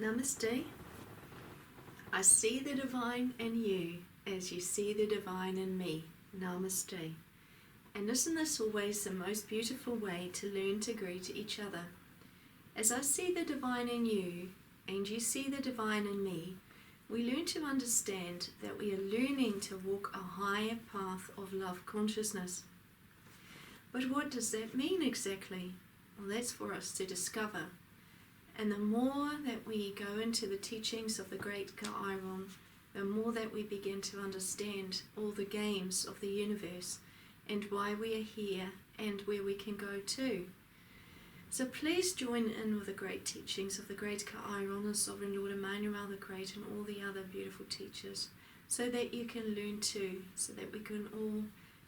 Namaste. I see the divine in you as you see the divine in me. Namaste. And isn't this always the most beautiful way to learn to greet each other? As I see the divine in you and you see the divine in me, we learn to understand that we are learning to walk a higher path of love consciousness. But what does that mean exactly? Well, that's for us to discover. And the more that we go into the teachings of the great Chiron, the more that we begin to understand all the games of the universe and why we are here and where we can go to. So please join in with the great teachings of the great Chiron, the Sovereign Lord Emmanuel the Great, and all the other beautiful teachers, so that you can learn too, so that we can all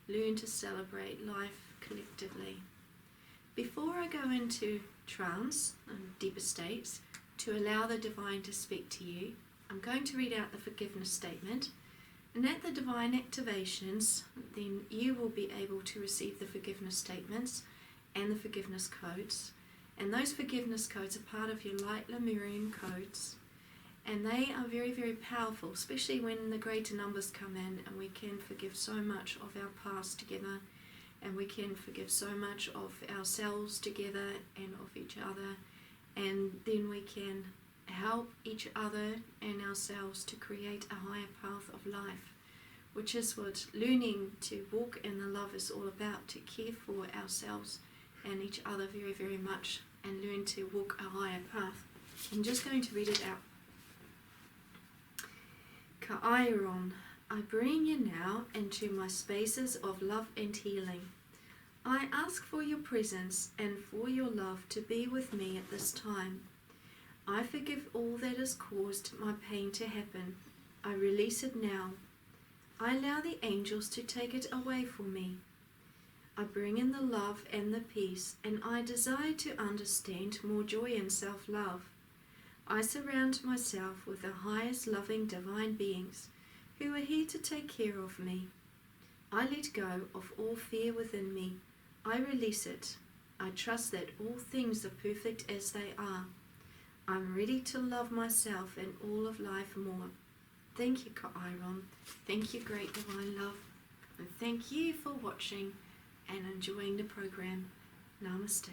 learn to celebrate life collectively. Before I go into trance and deeper states to allow the divine to speak to you, I'm going to read out the forgiveness statement, and at the divine activations then you will be able to receive the forgiveness statements and the forgiveness codes, and those forgiveness codes are part of your light Lemurian codes, and they are very, very powerful, especially when the greater numbers come in and we can forgive so much of our past together, and we can forgive so much of ourselves together and of each other, and then we can help each other and ourselves to create a higher path of life, which is what learning to walk in the love is all about, to care for ourselves and each other very, very much, and learn to walk a higher path. I'm just going to read it out. Chiron, I bring you now into my spaces of love and healing. I ask for your presence and for your love to be with me at this time. I forgive all that has caused my pain to happen. I release it now. I allow the angels to take it away for me. I bring in the love and the peace, and I desire to understand more joy and self-love. I surround myself with the highest loving divine beings who are here to take care of me. I let go of all fear within me. I release it. I trust that all things are perfect as they are. I'm ready to love myself and all of life more. Thank you, Chiron. Thank you, great divine love. And thank you for watching and enjoying the program. Namaste.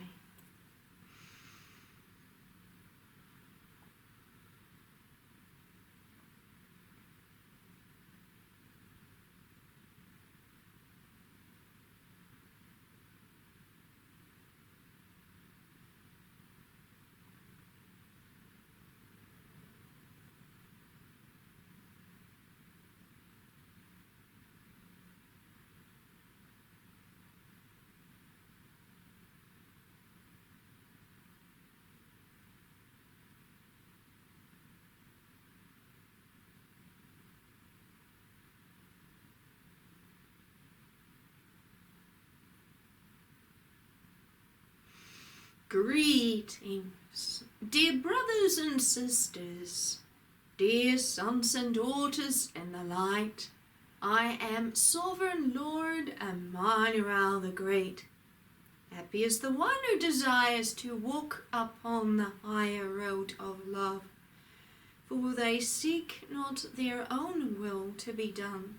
Greetings, dear brothers and sisters, dear sons and daughters in the light. I am Sovereign Lord Emmanuel the Great. Happy is the one who desires to walk upon the higher road of love, for they seek not their own will to be done,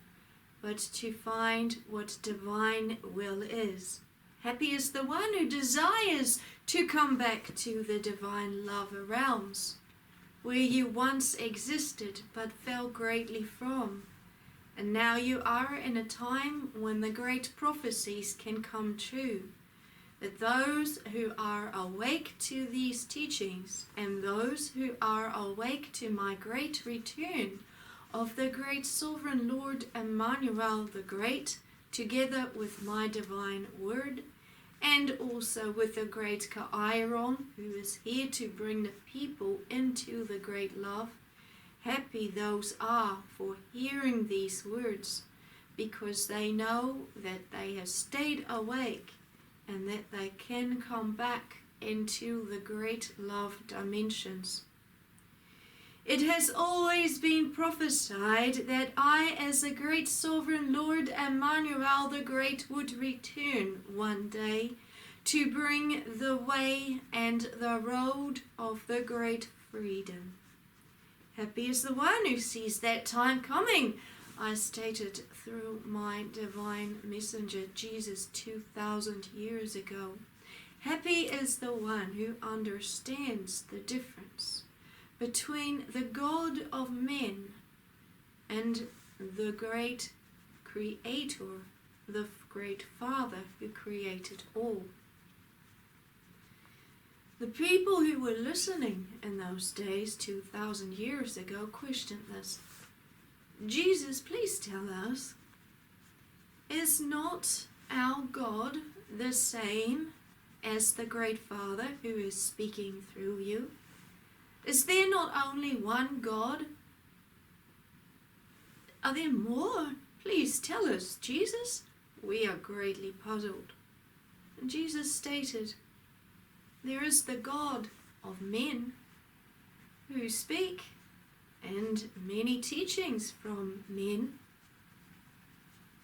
but to find what divine will is. Happy is the one who desires to come back to the divine love realms, where you once existed but fell greatly from. And now you are in a time when the great prophecies can come true, that those who are awake to these teachings and those who are awake to my great return of the great Sovereign Lord Emmanuel the Great, together with my divine word, and also with the great Chiron, who is here to bring the people into the great love. Happy those are for hearing these words, because they know that they have stayed awake and that they can come back into the great love dimensions. It has always been prophesied that I, as the great Sovereign Lord Emmanuel the Great, would return one day to bring the way and the road of the great freedom. Happy is the one who sees that time coming. I stated through my divine messenger Jesus 2,000 years ago. Happy is the one who understands the difference between the God of men and the great Creator, the great Father who created all. The people who were listening in those days 2,000 years ago questioned this. Jesus, please tell us, is not our God the same as the great Father who is speaking through you? Is there not only one God? Are there more? Please tell us, Jesus. We are greatly puzzled. And Jesus stated, there is the God of men who speak, and many teachings from men.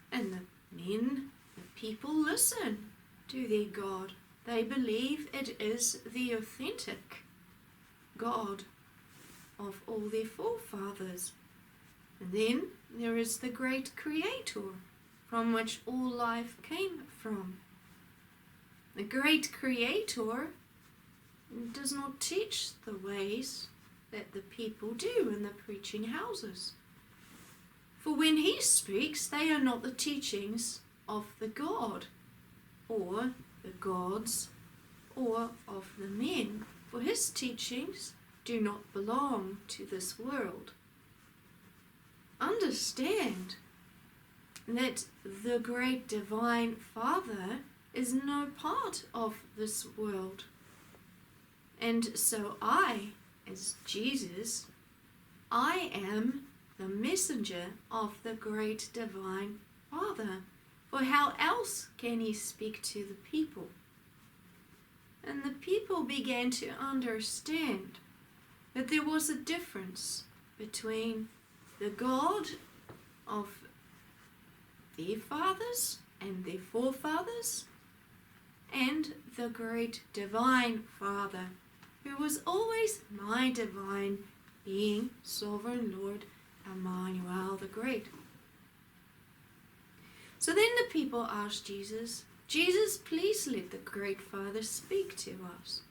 And the people listen to their God. They believe it is the authentic God of all their forefathers. And then there is the great Creator from which all life came from. The great Creator does not teach the ways that the people do in the preaching houses. For when he speaks, they are not the teachings of the God, or the gods, or of the men. For his teachings do not belong to this world. Understand that the great divine Father is no part of this world. And so I, as Jesus, I am the messenger of the great divine Father. For how else can he speak to the people? And the people began to understand that there was a difference between the God of their fathers and their forefathers and the great divine Father, who was always my divine being, sovereign Lord Emmanuel the Great. So then the people asked Jesus, Jesus, please let the great Father speak to us.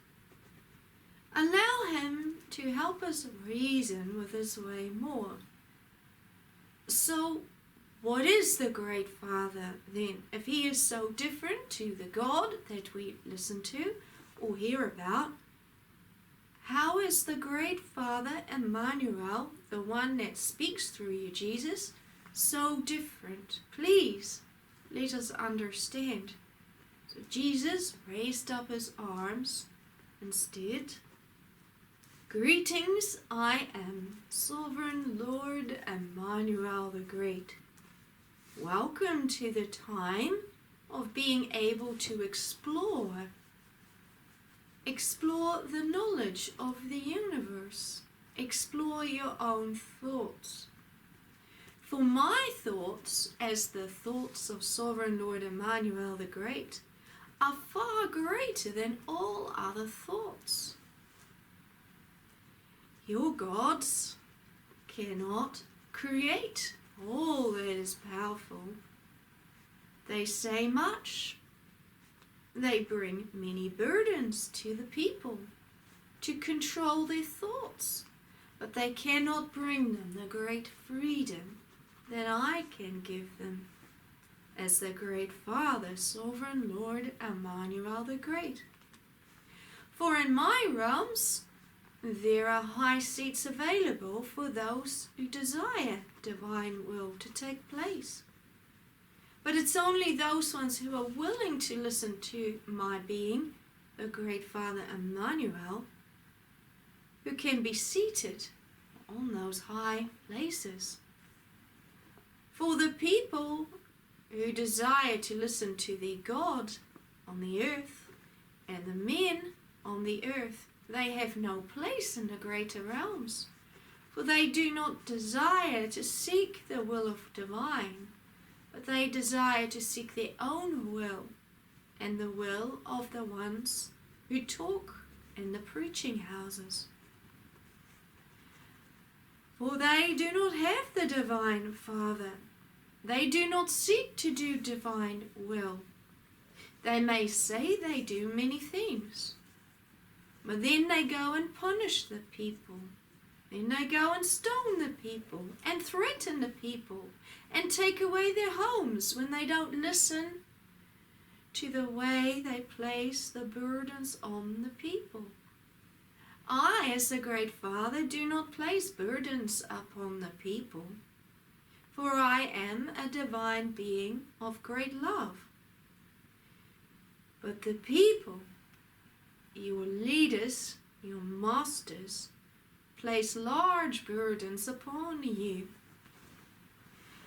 Allow him to help us reason with his way more. So what is the great Father then, if he is so different to the God that we listen to or hear about? How is the great Father Emmanuel, the one that speaks through you, Jesus, so different? Please, let us understand. So Jesus raised up his arms instead. Greetings, I am Sovereign Lord Emmanuel the Great. Welcome to the time of being able to explore the knowledge of the universe. Explore your own thoughts. For my thoughts, as the thoughts of Sovereign Lord Emmanuel the Great, are far greater than all other thoughts. Your gods cannot create all that is powerful. They say much. They bring many burdens to the people to control their thoughts, but they cannot bring them the great freedom that I can give them as the great Father, Sovereign Lord Emmanuel the Great. For in my realms there are high seats available for those who desire divine will to take place. But it's only those ones who are willing to listen to my being, the great Father Emmanuel, who can be seated on those high places. For the people who desire to listen to their God on the earth and the men on the earth, they have no place in the greater realms, for they do not desire to seek the will of divine, but they desire to seek their own will and the will of the ones who talk in the preaching houses. For they do not have the divine Father. They do not seek to do divine will. They may say they do many things, but then they go and punish the people. Then they go and stone the people and threaten the people and take away their homes when they don't listen to the way they place the burdens on the people. I, as the great Father, do not place burdens upon the people, for I am a divine being of great love. But the people, your leaders, your masters, place large burdens upon you.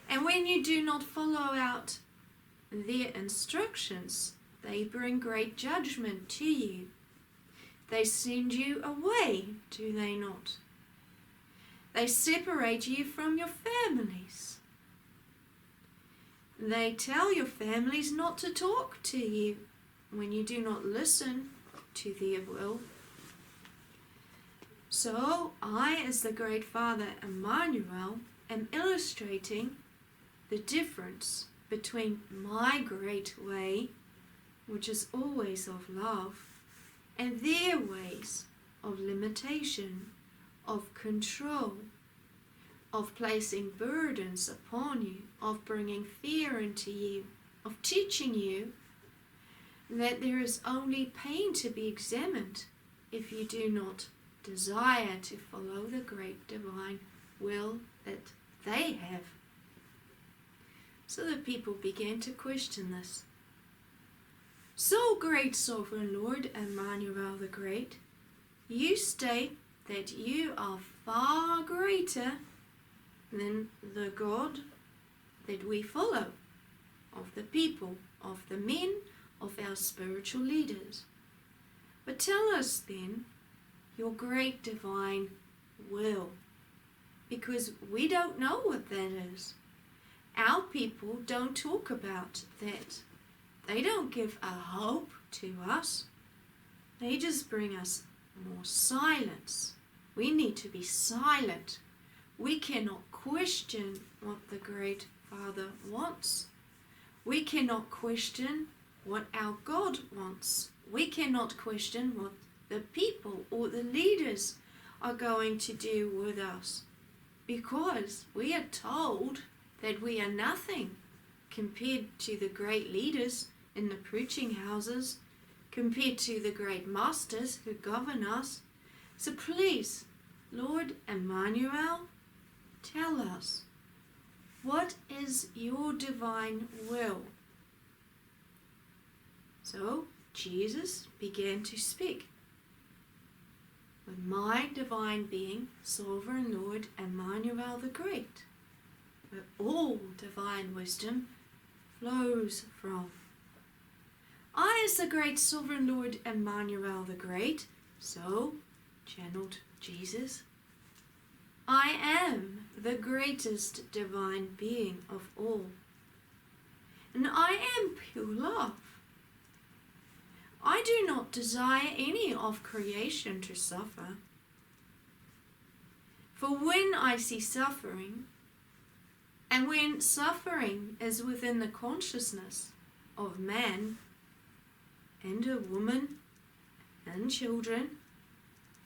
And when you do not follow out their instructions, they bring great judgment to you. They send you away, do they not? They separate you from your families. They tell your families not to talk to you when you do not listen to their will. So I, as the great Father Emmanuel, am illustrating the difference between my great way, which is always of love, and their ways of limitation, of control, of placing burdens upon you, of bringing fear into you, of teaching you that there is only pain to be examined if you do not desire to follow the great divine will that they have. So the people began to question this. So, great sovereign Lord Emmanuel the Great, you state that you are far greater than the God that we follow, of the people, of the men, of our spiritual leaders. But tell us then your great divine will, because we don't know what that is. Our people don't talk about that. They don't give a hope to us. They just bring us more silence. We need to be silent. We cannot question what the great Father wants. We cannot question what our God wants. We cannot question what the people or the leaders are going to do with us, because we are told that we are nothing compared to the great leaders in the preaching houses, compared to the great masters who govern us. So please, Lord Emmanuel, tell us, what is your divine will? So Jesus began to speak. With my divine being, sovereign Lord Emmanuel the Great, where all divine wisdom flows from. I, as the great sovereign Lord Emmanuel the Great, so channeled Jesus, I am the greatest divine being of all, and I am pure love. I do not desire any of creation to suffer, for when I see suffering, and when suffering is within the consciousness of man and a woman and children,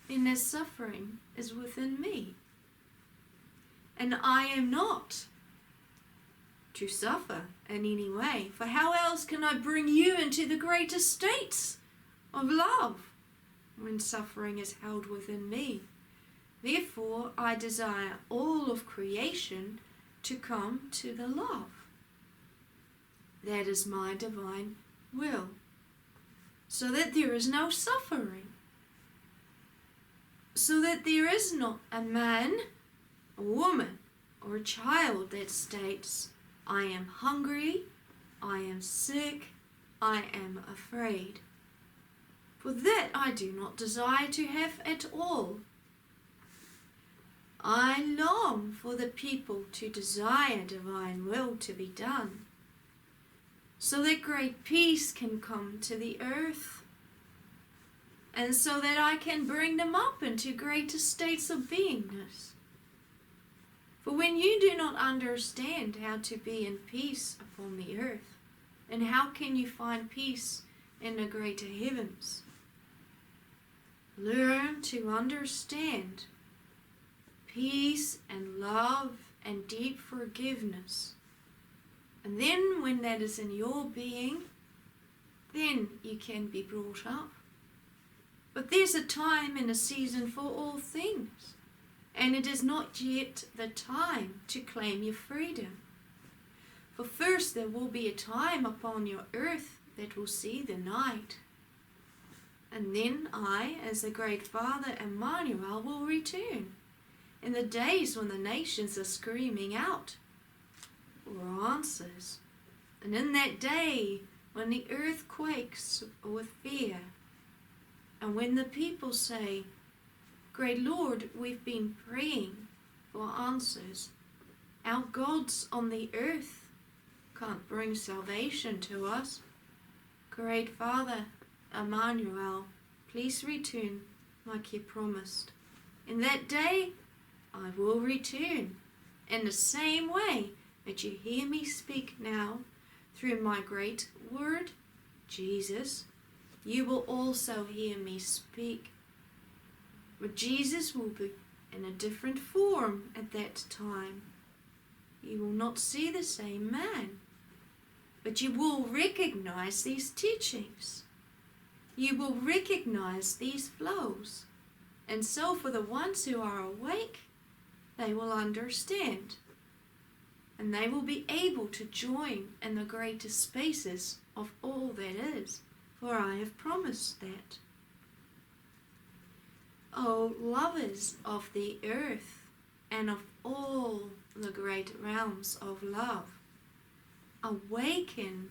then their suffering is within me. And I am not to suffer in any way, for how else can I bring you into the greater states of love when suffering is held within me? Therefore I desire all of creation to come to the love. That is my divine will, so that there is no suffering, so that there is not a man, a woman, or a child that states, I am hungry, I am sick, I am afraid. For that I do not desire to have at all. I long for the people to desire divine will to be done, so that great peace can come to the earth, and so that I can bring them up into greater states of beingness. For when you do not understand how to be in peace upon the earth, and how can you find peace in the greater heavens? Learn to understand peace and love and deep forgiveness. And then when that is in your being, then you can be brought up. But there's a time and a season for all things, and it is not yet the time to claim your freedom. For first there will be a time upon your earth that will see the night. And then I, as the great Father Emmanuel, will return in the days when the nations are screaming out for answers. And in that day when the earth quakes with fear, and when the people say, Great Lord, we've been praying for answers. Our gods on the earth can't bring salvation to us. Great Father Emmanuel, please return like you promised. In that day, I will return in the same way that you hear me speak now through my great word, Jesus. You will also hear me speak. But Jesus will be in a different form at that time. You will not see the same man, but you will recognize these teachings. You will recognize these flows. And so for the ones who are awake, they will understand. And they will be able to join in the greater spaces of all that is. For I have promised that. O lovers of the earth and of all the great realms of love, awaken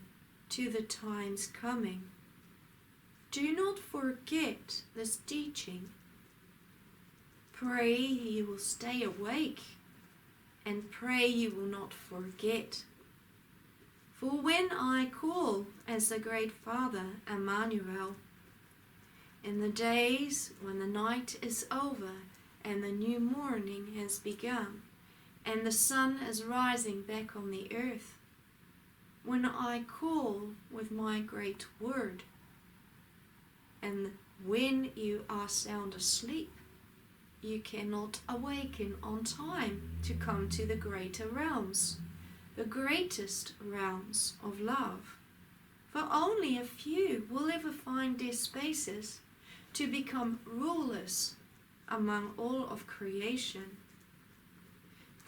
to the times coming. Do not forget this teaching. Pray you will stay awake, and pray you will not forget. For when I call as the great Father Emmanuel, in the days when the night is over and the new morning has begun, and the sun is rising back on the earth, when I call with my great word, and when you are sound asleep, you cannot awaken on time to come to the greater realms, the greatest realms of love. For only a few will ever find their spaces to become rulers among all of creation.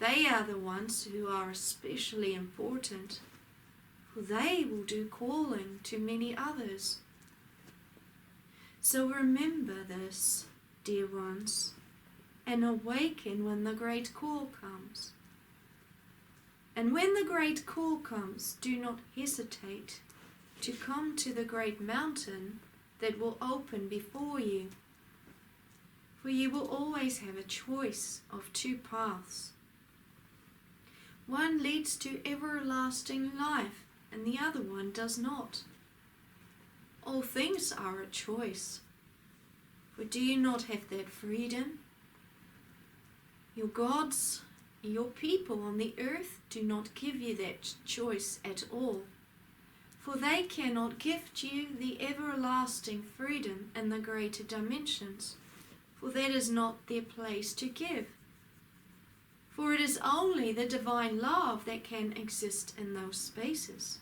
They are the ones who are especially important, for they will do calling to many others. So remember this, dear ones, and awaken when the great call comes. And when the great call comes, do not hesitate to come to the great mountain that will open before you. For you will always have a choice of two paths. One leads to everlasting life, and the other one does not. All things are a choice. For do you not have that freedom? Your gods, your people on the earth do not give you that choice at all. For they cannot gift you the everlasting freedom in the greater dimensions, for that is not their place to give. For it is only the divine love that can exist in those spaces.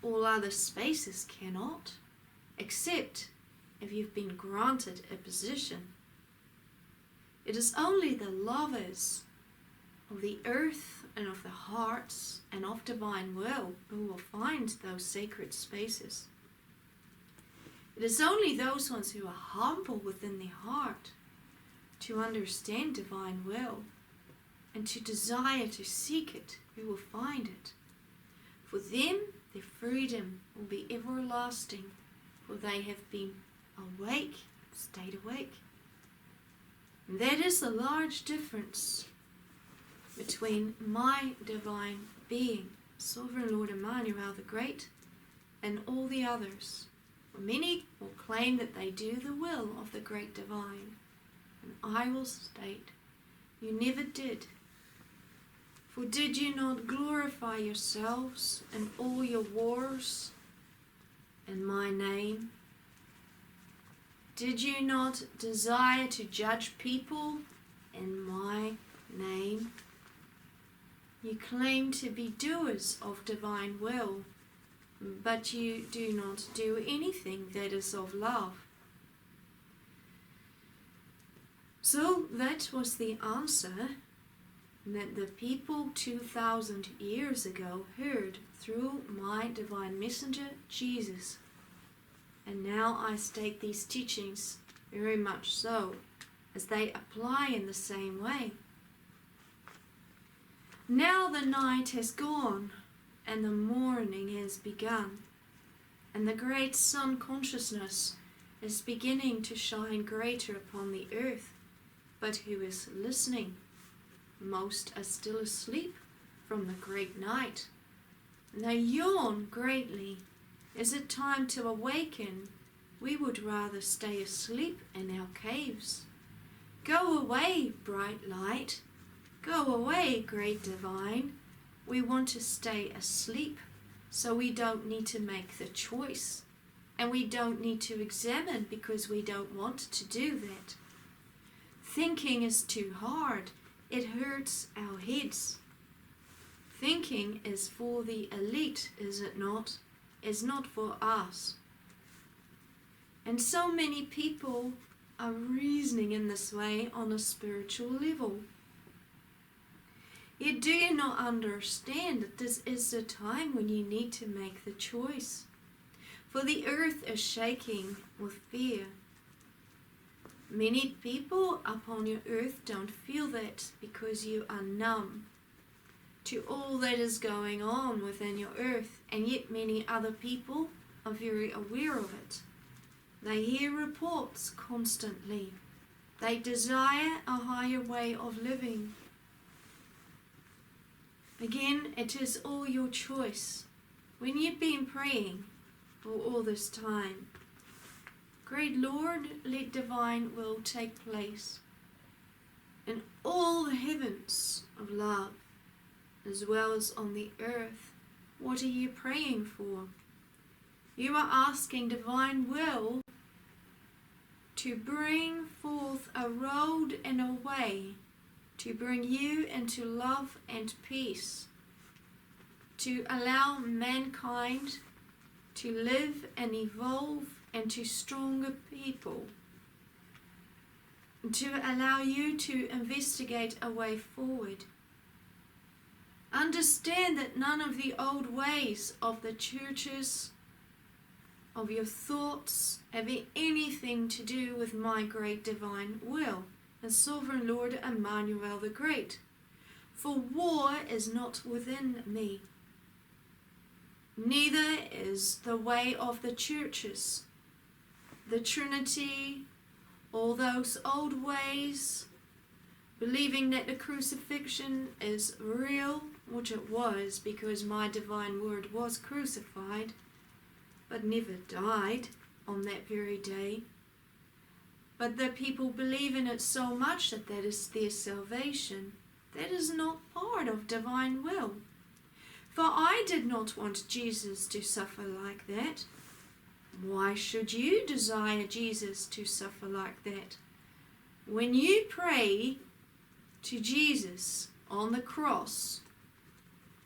All other spaces cannot, except if you've been granted a position. It is only the lovers of the earth and of the hearts and of divine will who will find those sacred spaces. It is only those ones who are humble within their heart to understand divine will and to desire to seek it who will find it. For them, their freedom will be everlasting, for they have been awake, stayed awake. And that is the large difference between my divine being, Sovereign Lord Emmanuel the Great, and all the others. For many will claim that they do the will of the great divine, and I will state, you never did. For did you not glorify yourselves in all your wars in my name? Did you not desire to judge people in my name? You claim to be doers of divine will, but you do not do anything that is of love. So that was the answer that the people 2,000 years ago heard through my divine messenger, Jesus. And now I state these teachings very much so, as they apply in the same way. Now the night has gone, and the morning has begun, and the great sun consciousness is beginning to shine greater upon the earth. But who is listening? Most are still asleep from the great night. They yawn greatly. Is it time to awaken? We would rather stay asleep in our caves. Go away, bright light. Go away, great divine. We want to stay asleep, so we don't need to make the choice. And we don't need to examine because we don't want to do that. Thinking is too hard. It hurts our heads. Thinking is for the elite, is it not? Is not for us. And so many people are reasoning in this way on a spiritual level. Yet do you not understand that this is the time when you need to make the choice? For the earth is shaking with fear. Many people upon your earth don't feel that because you are numb to all that is going on within your earth, and yet many other people are very aware of it. They hear reports constantly. They desire a higher way of living. Again, it is all your choice. When you've been praying for all this time, great Lord, let divine will take place in all the heavens of love, as well as on the earth. What are you praying for? You are asking divine will to bring forth a road and a way to bring you into love and peace, to allow mankind to live and evolve into stronger people, to allow you to investigate a way forward. Understand that none of the old ways of the churches, of your thoughts, have anything to do with my great divine will, the sovereign Lord Emmanuel the Great. For war is not within me. Neither is the way of the churches, the Trinity, all those old ways, believing that the crucifixion is real, which it was because my divine word was crucified, but never died on that very day. But the people believe in it so much that that is their salvation. That is not part of divine will. For I did not want Jesus to suffer like that. Why should you desire Jesus to suffer like that? When you pray to Jesus on the cross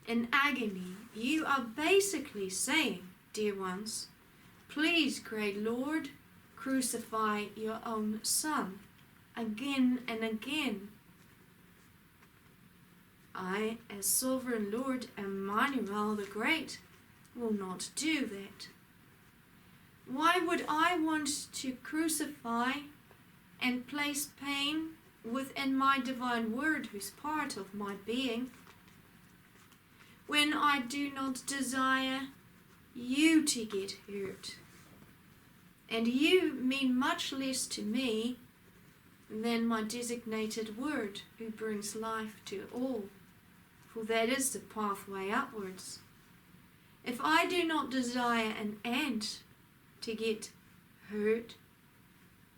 in agony, you are basically saying, dear ones, please, great Lord, crucify your own Son again and again. I, as sovereign Lord Emmanuel the Great, will not do that. Why would I want to crucify and place pain within my divine word, who's part of my being, when I do not desire you to get hurt? And you mean much less to me than my designated word, who brings life to all, for that is the pathway upwards. If I do not desire an ant to get hurt,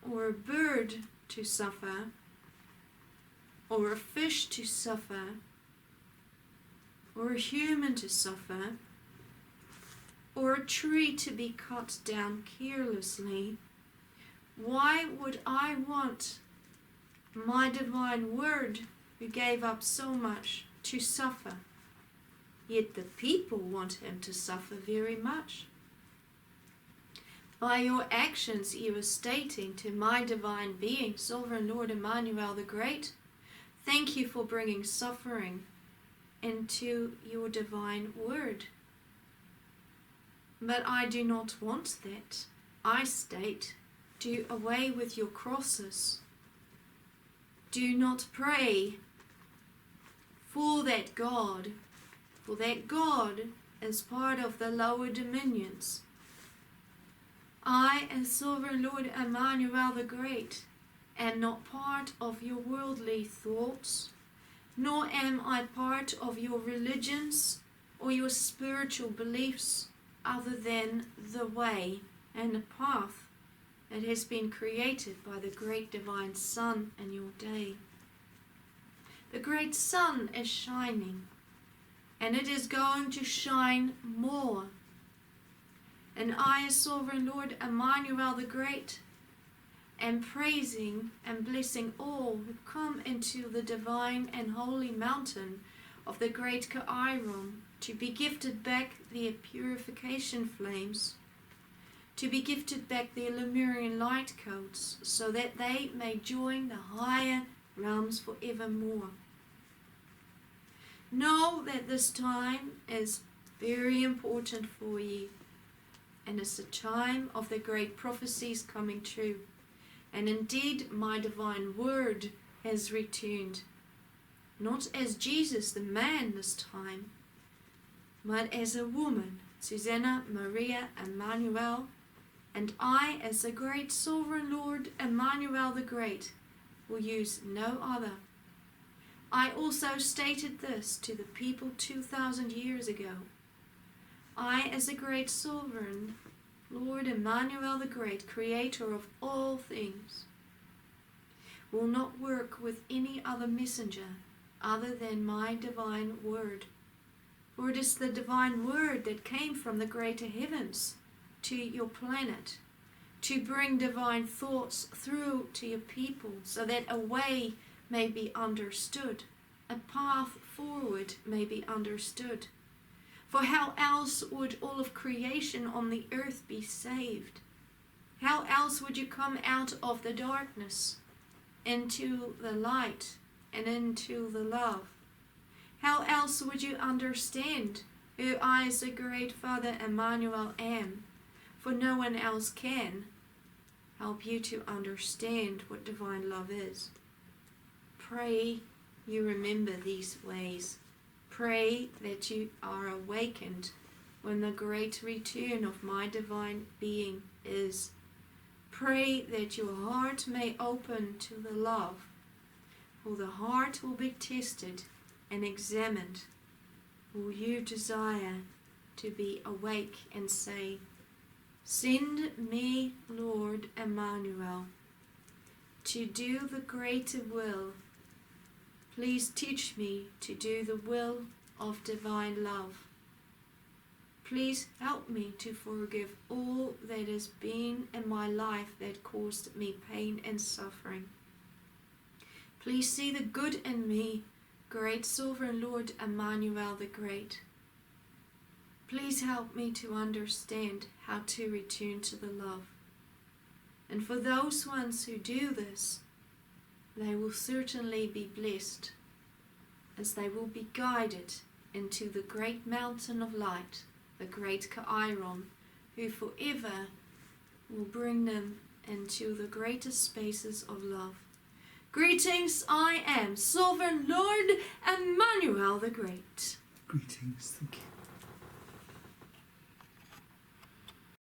or a bird to suffer, or a fish to suffer, or a human to suffer, or a tree to be cut down carelessly, why would I want my divine Word, who gave up so much, to suffer? Yet the people want him to suffer very much. By your actions you are stating to my divine being, Sovereign Lord Emmanuel the Great, thank you for bringing suffering into your divine Word. But I do not want that. I state, do away with your crosses. Do not pray for that God is part of the lower dominions. I, as Sovereign Lord Emmanuel the Great, am not part of your worldly thoughts, nor am I part of your religions or your spiritual beliefs, other than the way and the path that has been created by the great divine sun in your day. The great sun is shining, and it is going to shine more. And I, as Sovereign Lord Emmanuel the Great, am praising and blessing all who come into the divine and holy mountain of the great Kairon to be gifted back their purification flames, to be gifted back their Lemurian light codes, so that they may join the higher realms forevermore. Know that this time is very important for you, and it's the time of the great prophecies coming true. And indeed, my divine Word has returned, not as Jesus the man this time, but as a woman, Suzanna Maria Emmanuel, and I, as the great Sovereign Lord Emmanuel the Great, will use no other. I also stated this to the people 2,000 years ago. I, as the great Sovereign Lord Emmanuel the Great, Creator of all things, will not work with any other messenger other than my divine Word. For it is the divine Word that came from the greater heavens to your planet, to bring divine thoughts through to your people, so that a way may be understood, a path forward may be understood. For how else would all of creation on the earth be saved? How else would you come out of the darkness into the light and into the love? How else would you understand who I, as the great Father Emmanuel, am? For no one else can help you to understand what divine love is. Pray you remember these ways. Pray that you are awakened when the great return of my divine being is. Pray that your heart may open to the love, for the heart will be tested and examined. Will you desire to be awake and say, send me, Lord Emmanuel, to do the greater will. Please teach me to do the will of divine love. Please help me to forgive all that has been in my life that caused me pain and suffering. Please see the good in me, great Sovereign Lord Emmanuel the Great. Please help me to understand how to return to the love. And for those ones who do this, they will certainly be blessed, as they will be guided into the great mountain of light, the great Kairon, who forever will bring them into the greatest spaces of love. Greetings, I am Sovereign Lord Emmanuel the Great. Greetings, thank you.